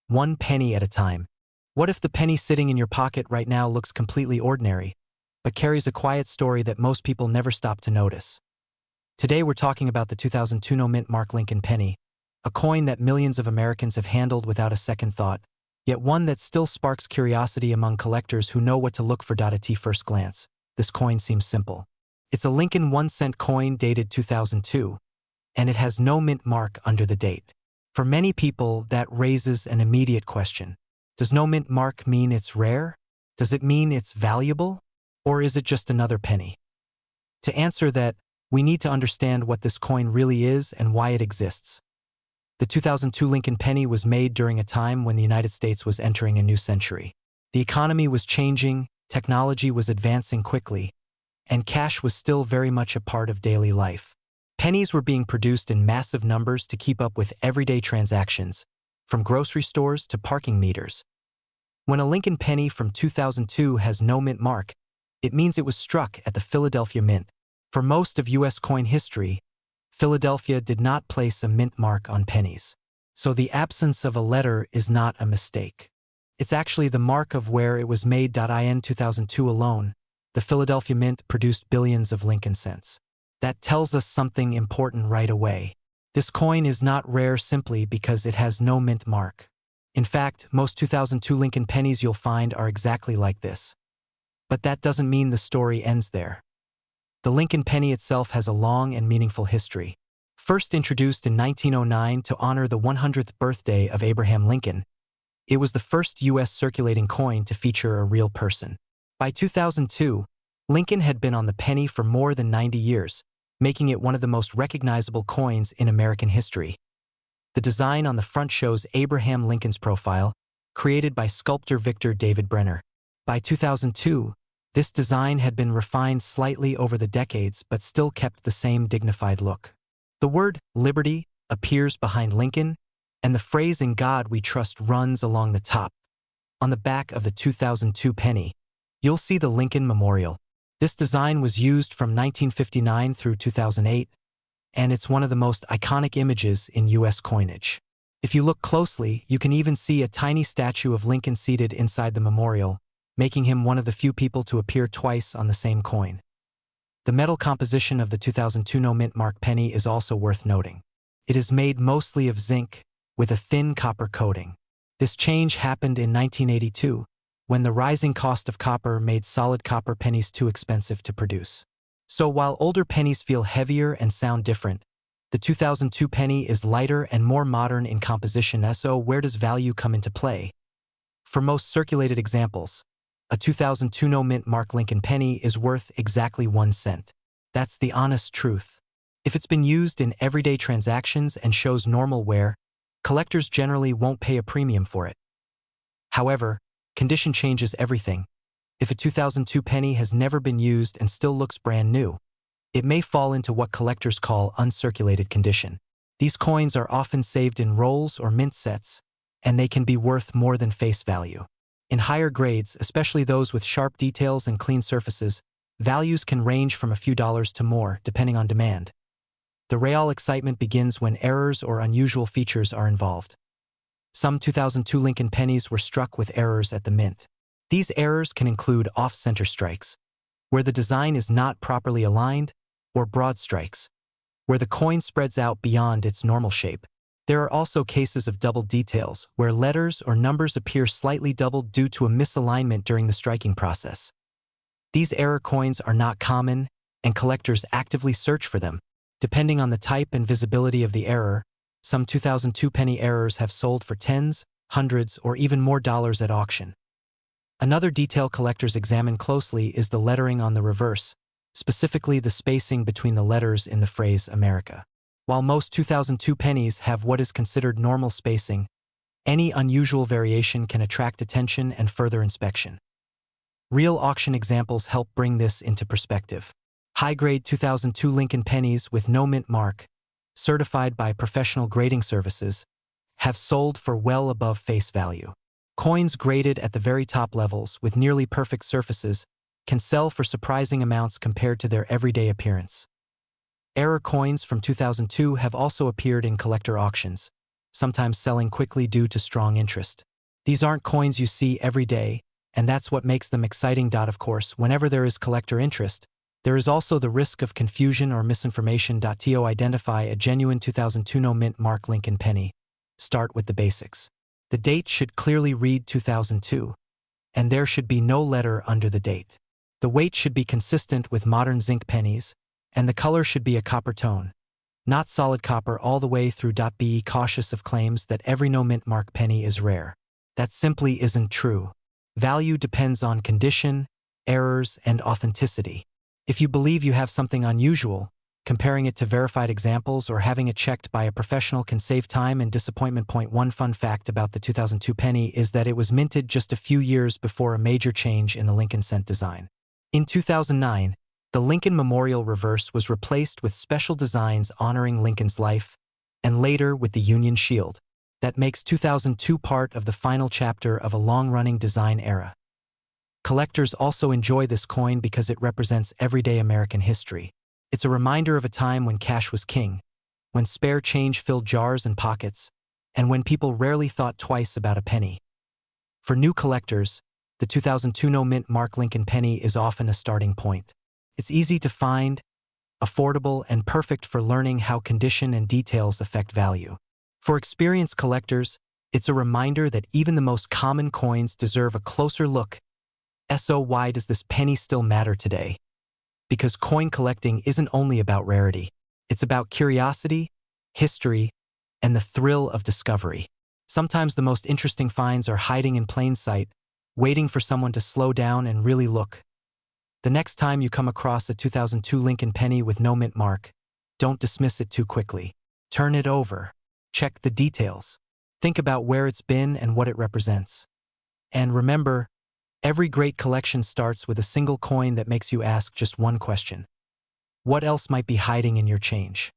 One penny at a time. What if the penny sitting in your pocket right now looks completely ordinary, but carries a quiet story that most people never stop to notice? Today we're talking about the 2002 no mint mark Lincoln penny, a coin that millions of Americans have handled without a second thought, yet one that still sparks curiosity among collectors who know what to look for. At first glance, this coin seems simple. It's a Lincoln 1-cent coin dated 2002, and it has no mint mark under the date. For many people, that raises an immediate question. Does no mint mark mean it's rare? Does it mean it's valuable? Or is it just another penny? To answer that, we need to understand what this coin really is and why it exists. The 2002 Lincoln penny was made during a time when the United States was entering a new century. The economy was changing, technology was advancing quickly, and cash was still very much a part of daily life. Pennies were being produced in massive numbers to keep up with everyday transactions, from grocery stores to parking meters. When a Lincoln penny from 2002 has no mint mark, it means it was struck at the Philadelphia Mint. For most of U.S. coin history, Philadelphia did not place a mint mark on pennies. So the absence of a letter is not a mistake. It's actually the mark of where it was made. In 2002 alone, the Philadelphia Mint produced billions of Lincoln cents. That tells us something important right away. This coin is not rare simply because it has no mint mark. In fact, most 2002 Lincoln pennies you'll find are exactly like this. But that doesn't mean the story ends there. The Lincoln penny itself has a long and meaningful history. First introduced in 1909 to honor the 100th birthday of Abraham Lincoln, it was the first U.S. circulating coin to feature a real person. By 2002, Lincoln had been on the penny for more than 90 years, making it one of the most recognizable coins in American history. The design on the front shows Abraham Lincoln's profile, created by sculptor Victor David Brenner. By 2002, this design had been refined slightly over the decades but still kept the same dignified look. The word "Liberty" appears behind Lincoln, and the phrase "In God We Trust" runs along the top. On the back of the 2002 penny, you'll see the Lincoln Memorial. This design was used from 1959 through 2008, and it's one of the most iconic images in U.S. coinage. If you look closely, you can even see a tiny statue of Lincoln seated inside the memorial, making him one of the few people to appear twice on the same coin. The metal composition of the 2002 no-mint mark penny is also worth noting. It is made mostly of zinc, with a thin copper coating. This change happened in 1982, when the rising cost of copper made solid copper pennies too expensive to produce. So while older pennies feel heavier and sound different, the 2002 penny is lighter and more modern in composition. So where does value come into play? For most circulated examples, a 2002 no-mint mark Lincoln penny is worth exactly 1 cent. That's the honest truth. If it's been used in everyday transactions and shows normal wear, collectors generally won't pay a premium for it. However, condition changes everything. If a 2002 penny has never been used and still looks brand new, it may fall into what collectors call uncirculated condition. These coins are often saved in rolls or mint sets, and they can be worth more than face value. In higher grades, especially those with sharp details and clean surfaces, values can range from a few dollars to more, depending on demand. The real excitement begins when errors or unusual features are involved. Some 2002 Lincoln pennies were struck with errors at the mint. These errors can include off-center strikes, where the design is not properly aligned, or broad strikes, where the coin spreads out beyond its normal shape. There are also cases of double details, where letters or numbers appear slightly doubled due to a misalignment during the striking process. These error coins are not common, and collectors actively search for them. Depending on the type and visibility of the error, some 2002 penny errors have sold for tens, hundreds, or even more dollars at auction. Another detail collectors examine closely is the lettering on the reverse, specifically the spacing between the letters in the phrase America. While most 2002 pennies have what is considered normal spacing, any unusual variation can attract attention and further inspection. Real auction examples help bring this into perspective. High-grade 2002 Lincoln pennies with no mint mark, certified by professional grading services, have sold for well above face value. Coins graded at the very top levels with nearly perfect surfaces can sell for surprising amounts compared to their everyday appearance. Error coins from 2002 have also appeared in collector auctions, sometimes selling quickly due to strong interest. These aren't coins you see every day, and that's what makes them exciting. Of course, whenever there is collector interest, there is also the risk of confusion or misinformation. To identify a genuine 2002 no-mint mark Lincoln penny, start with the basics. The date should clearly read 2002, and there should be no letter under the date. The weight should be consistent with modern zinc pennies, and the color should be a copper tone, not solid copper all the way through. Be cautious of claims that every no-mint mark penny is rare. That simply isn't true. Value depends on condition, errors, and authenticity. If you believe you have something unusual, comparing it to verified examples or having it checked by a professional can save time and disappointment. One fun fact about the 2002 penny is that it was minted just a few years before a major change in the Lincoln cent design. In 2009, the Lincoln Memorial reverse was replaced with special designs honoring Lincoln's life, and later with the Union Shield. That makes 2002 part of the final chapter of a long-running design era. Collectors also enjoy this coin because it represents everyday American history. It's a reminder of a time when cash was king, when spare change filled jars and pockets, and when people rarely thought twice about a penny. For new collectors, the 2002 no-mint mark Lincoln penny is often a starting point. It's easy to find, affordable, and perfect for learning how condition and details affect value. For experienced collectors, it's a reminder that even the most common coins deserve a closer look. So why does this penny still matter today? Because coin collecting isn't only about rarity. It's about curiosity, history, and the thrill of discovery. Sometimes the most interesting finds are hiding in plain sight, waiting for someone to slow down and really look. The next time you come across a 2002 Lincoln penny with no mint mark, don't dismiss it too quickly. Turn it over. Check the details. Think about where it's been and what it represents. And remember, every great collection starts with a single coin that makes you ask just one question. What else might be hiding in your change?